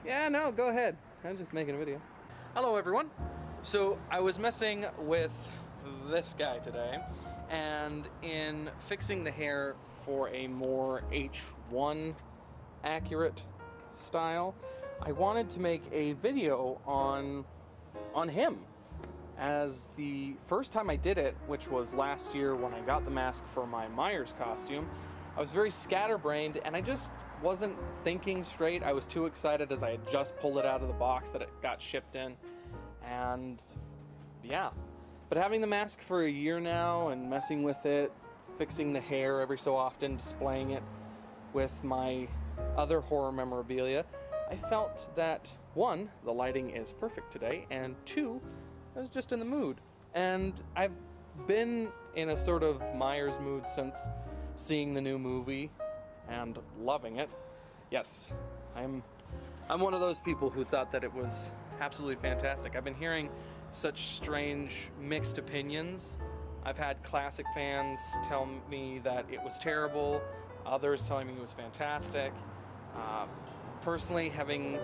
Yeah, no, go ahead. I'm just making a video. Hello, everyone. So I was messing with this guy today, and in fixing the hair for a more H1 accurate style, I wanted to make a video on him. As the first time I did it, which was last year when I got the mask for my Myers costume, I was very scatterbrained and I just wasn't thinking straight. I was too excited as I had just pulled it out of the box that it got shipped in. And yeah. But having the mask for a year now and messing with it, fixing the hair every so often, displaying it with my other horror memorabilia, I felt that, one, the lighting is perfect today, and two, I was just in the mood. And I've been in a sort of Myers mood since seeing the new movie and loving it. Yes, I'm one of those people who thought that it was absolutely fantastic. I've been hearing such strange mixed opinions. I've had classic fans tell me that it was terrible, others telling me it was fantastic. Personally, having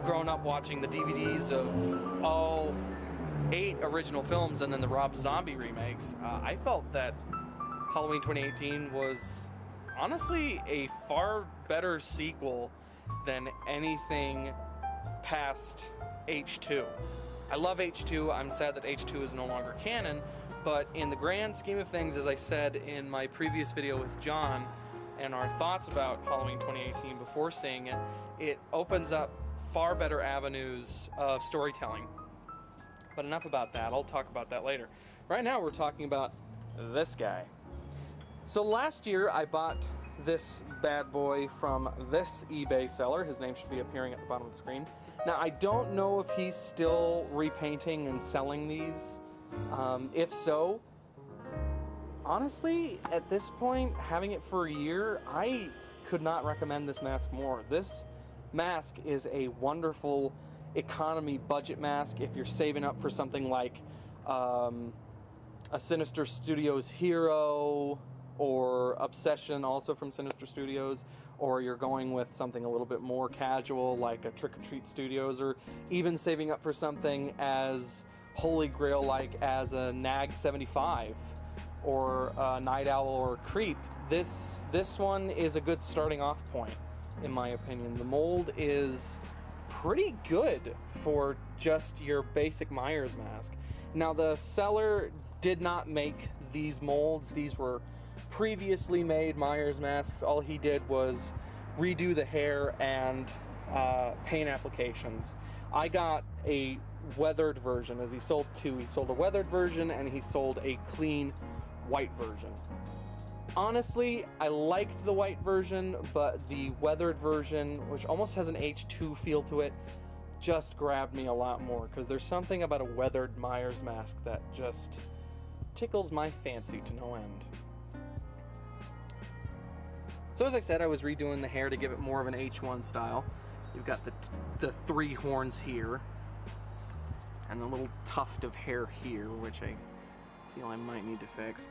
grown up watching the DVDs of all 8 original films and then the Rob Zombie remakes, I felt that Halloween 2018 was honestly a far better sequel than anything past H2. I love H2, I'm sad that H2 is no longer canon, but in the grand scheme of things, as I said in my previous video with John, and our thoughts about Halloween 2018 before seeing it, it opens up far better avenues of storytelling. But enough about that, I'll talk about that later. Right now we're talking about this guy. So last year I bought this bad boy from this eBay seller. His name should be appearing at the bottom of the screen. Now I don't know if he's still repainting and selling these. If so, honestly, at this point, having it for a year, I could not recommend this mask more. This mask is a wonderful economy budget mask if you're saving up for something like a Sinister Studios Hero or Obsession, also from Sinister Studios, or you're going with something a little bit more casual like a Trick or Treat Studios, or even saving up for something as holy grail like as a NAG 75 or a Night Owl or Creep. This one is a good starting off point, in my opinion. The mold is pretty good for just your basic Myers mask. Now the seller did not make these molds. These were previously made Myers masks. All he did was redo the hair and paint applications. I got a weathered version, as he sold two. He sold a weathered version and he sold a clean white version. Honestly, I liked the white version, but the weathered version, which almost has an H2 feel to it, just grabbed me a lot more, because there's something about a weathered Myers mask that just tickles my fancy to no end. So as I said, I was redoing the hair to give it more of an H1 style. You've got the 3 horns here, and a little tuft of hair here, which I feel I might need to fix.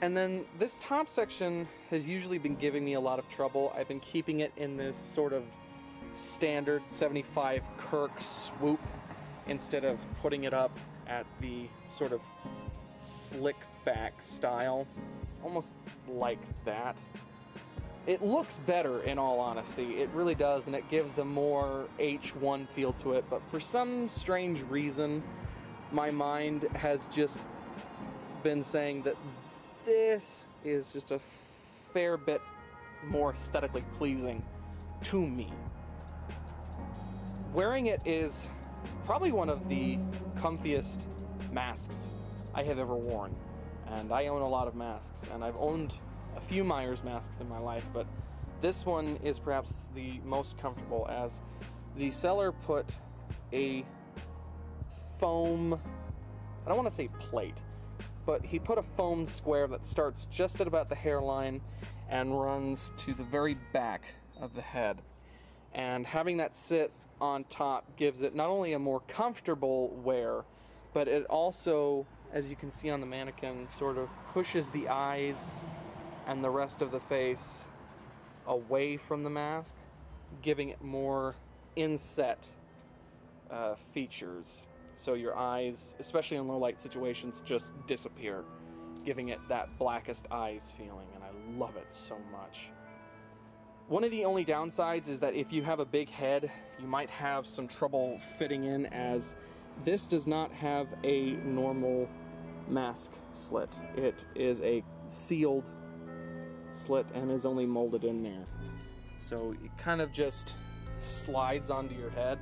And then this top section has usually been giving me a lot of trouble. I've been keeping it in this sort of standard 75 Kirk swoop instead of putting it up at the sort of slick back style, almost like that. It looks better, in all honesty. It really does, and it gives a more H1 feel to it, but for some strange reason, my mind has just been saying that this is just a fair bit more aesthetically pleasing to me. Wearing it is probably one of the comfiest masks I have ever worn, and I own a lot of masks, and I've owned a few Myers masks in my life, but this one is perhaps the most comfortable, as the seller put a foam, I don't want to say plate, but he put a foam square that starts just at about the hairline and runs to the very back of the head. And having that sit on top gives it not only a more comfortable wear, but it also, as you can see on the mannequin, sort of pushes the eyes and the rest of the face away from the mask, giving it more inset features. So your eyes, especially in low light situations, just disappear, giving it that blackest eyes feeling, and I love it so much. One of the only downsides is that if you have a big head, you might have some trouble fitting in, as this does not have a normal mask slit. It is a sealed slit and is only molded in there. So it kind of just slides onto your head.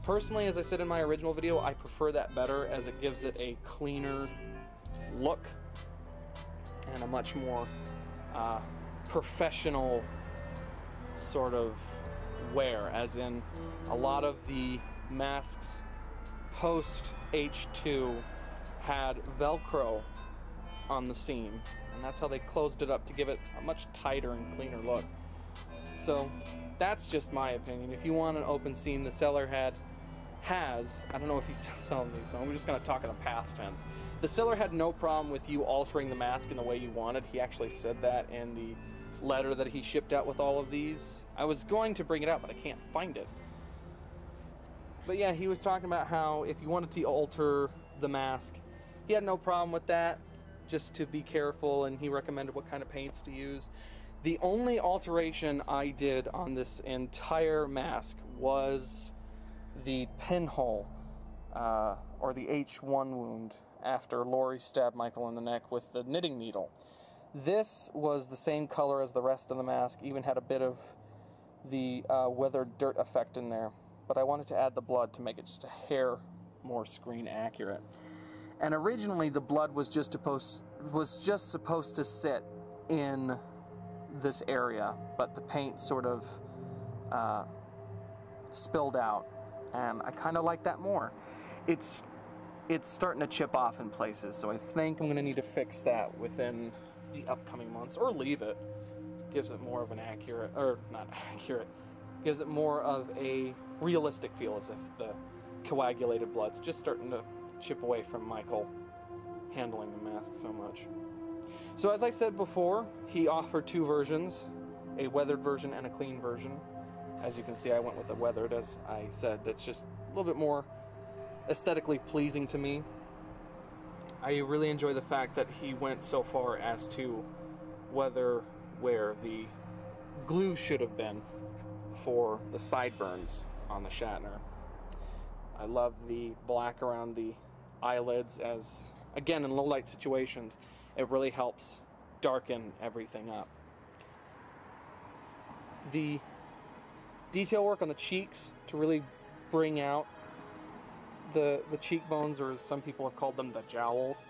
Personally, as I said in my original video, I prefer that better, as it gives it a cleaner look and a much more professional sort of wear, as in a lot of the masks post H2 had Velcro on the seam, and that's how they closed it up to give it a much tighter and cleaner look. So that's just my opinion. If you want an open seam, the seller has, I don't know if he's still selling these, so I'm just going to talk in the past tense. The seller had no problem with you altering the mask in the way you wanted. He actually said that in the letter that he shipped out with all of these. I was going to bring it out, but I can't find it. But yeah, he was talking about how if you wanted to alter the mask, he had no problem with that, just to be careful, and he recommended what kind of paints to use. The only alteration I did on this entire mask was the pinhole, or the H1 wound, after Laurie stabbed Michael in the neck with the knitting needle. This was the same color as the rest of the mask, even had a bit of the weathered dirt effect in there, but I wanted to add the blood to make it just a hair more screen accurate. And originally the blood was just supposed to sit in this area, but the paint sort of spilled out, and I kind of like that more. It's starting to chip off in places, so I think I'm going to need to fix that within the upcoming months, or leave it. Gives it more of an accurate, or not accurate, gives it more of a realistic feel, as if the coagulated blood's just starting to chip away from Michael handling the mask so much. So as I said before, he offered two versions, a weathered version and a clean version. As you can see, I went with the weathered, as I said. That's just a little bit more aesthetically pleasing to me. I really enjoy the fact that he went so far as to weather where the glue should have been for the sideburns on the Shatner. I love the black around the eyelids, as, again, in low light situations, it really helps darken everything up. The detail work on the cheeks to really bring out the cheekbones, or as some people have called them, the jowls,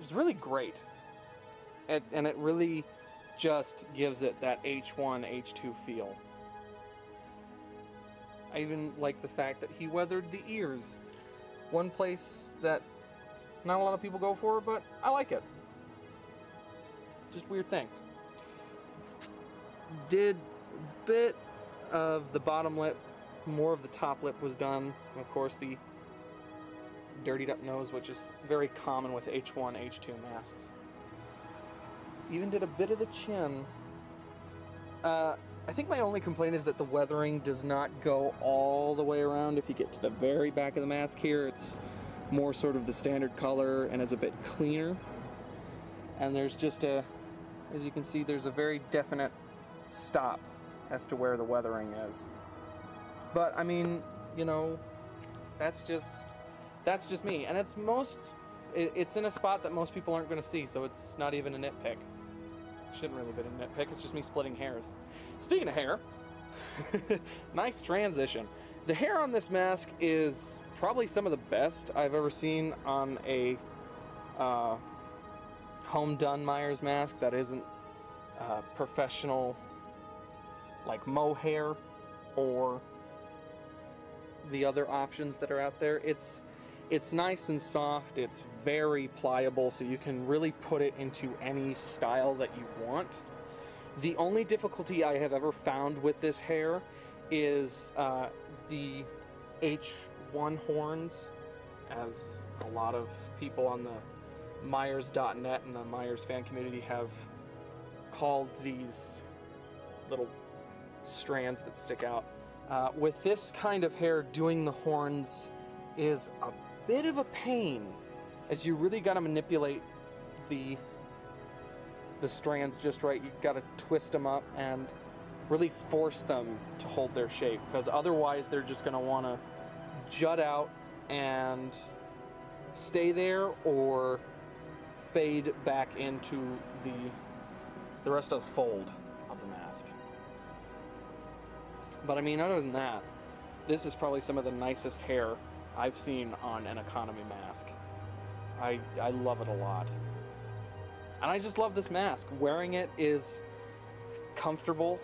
is really great. And it really just gives it that H1, H2 feel. I even like the fact that he weathered the ears. One place that not a lot of people go for, but I like it. Just a weird thing. Did a bit of the bottom lip, more of the top lip was done. Of course, the dirtied up nose, which is very common with H1, H2 masks. Even did a bit of the chin. I think my only complaint is that the weathering does not go all the way around. If you get to the very back of the mask here, it's more sort of the standard color and is a bit cleaner. And there's just a, as you can see, there's a very definite stop as to where the weathering is. But I mean, you know, that's just me, and it's in a spot that most people aren't going to see, so it's not even a nitpick. Shouldn't really be a nitpick. It's just me splitting hairs. Speaking of hair, nice transition. The hair on this mask is probably some of the best I've ever seen on a home done Myers mask that isn't professional, like mohair or the other options that are out there. It's nice and soft, it's very pliable, so you can really put it into any style that you want. The only difficulty I have ever found with this hair is the H1 horns, as a lot of people on the Myers.net and the Myers fan community have called these little strands that stick out. With this kind of hair, doing the horns is a bit of a pain, as you really got to manipulate the strands just right. You got to twist them up and really force them to hold their shape, because otherwise they're just going to want to jut out and stay there or fade back into the rest of the fold of the mask. But I mean, other than that, this is probably some of the nicest hair I've seen on an economy mask. I love it a lot. And I just love this mask. Wearing it is comfortable.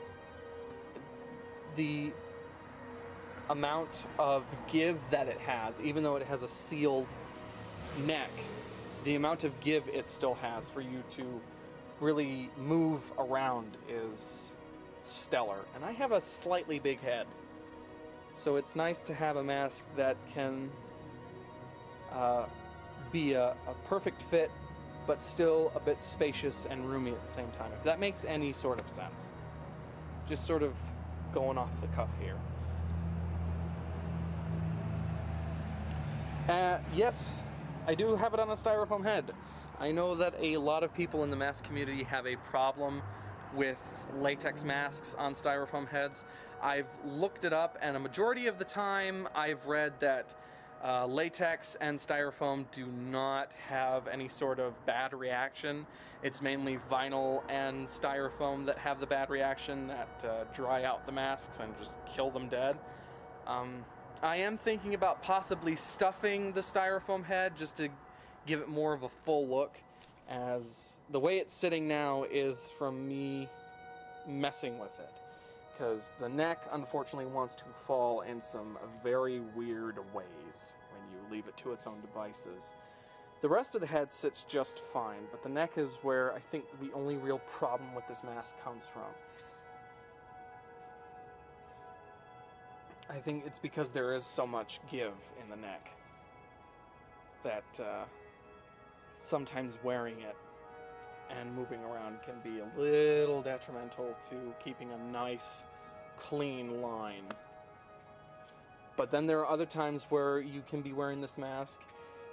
The amount of give that it has, even though it has a sealed neck, the amount of give it still has for you to really move around is stellar. And I have a slightly big head, so it's nice to have a mask that can be a perfect fit, but still a bit spacious and roomy at the same time, if that makes any sort of sense. Just sort of going off the cuff here. Yes, I do have it on a styrofoam head. I know that a lot of people in the mask community have a problem with latex masks on styrofoam heads. I've looked it up, and a majority of the time I've read that latex and styrofoam do not have any sort of bad reaction. It's mainly vinyl and styrofoam that have the bad reaction, that dry out the masks and just kill them dead. I am thinking about possibly stuffing the styrofoam head just to give it more of a full look, as the way it's sitting now is from me messing with it, because the neck unfortunately wants to fall in some very weird ways when you leave it to its own devices. The rest of the head sits just fine, but the neck is where I think the only real problem with this mask comes from. I think it's because there is so much give in the neck that sometimes wearing it and moving around can be a little detrimental to keeping a nice, clean line. But then there are other times where you can be wearing this mask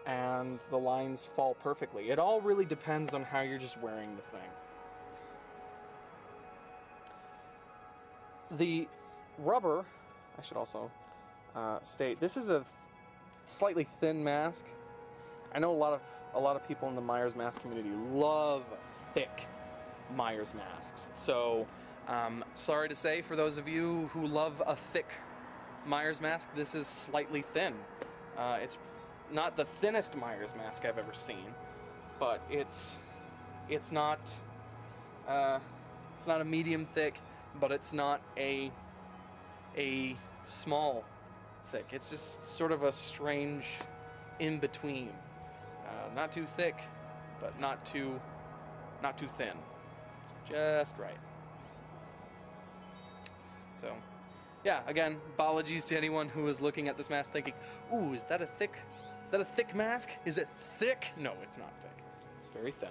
and the lines fall perfectly. It all really depends on how you're just wearing the thing. The rubber, I should also state, this is a slightly thin mask. I know a lot of people in the Myers mask community love thick Myers masks. So, sorry to say, for those of you who love a thick Myers mask, this is slightly thin. It's not the thinnest Myers mask I've ever seen, but it's not a medium thick, but it's not a small thick. It's just sort of a strange in between. Not too thick, but not too thin. It's just right. So, yeah, again, apologies to anyone who is looking at this mask thinking, ooh, is that a thick mask? Is it thick? No, it's not thick. It's very thin.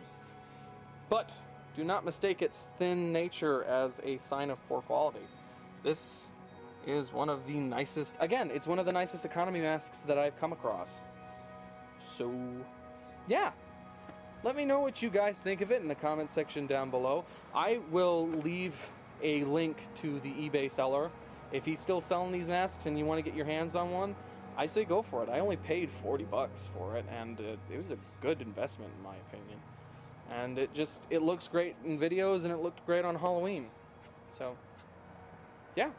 But do not mistake its thin nature as a sign of poor quality. This is one of the nicest, again, it's one of the nicest economy masks that I've come across. So, yeah. Let me know what you guys think of it in the comment section down below. I will leave a link to the eBay seller. If he's still selling these masks and you want to get your hands on one, I say go for it. I only paid 40 bucks for it, and it was a good investment in my opinion. And it looks great in videos, and it looked great on Halloween. So, yeah.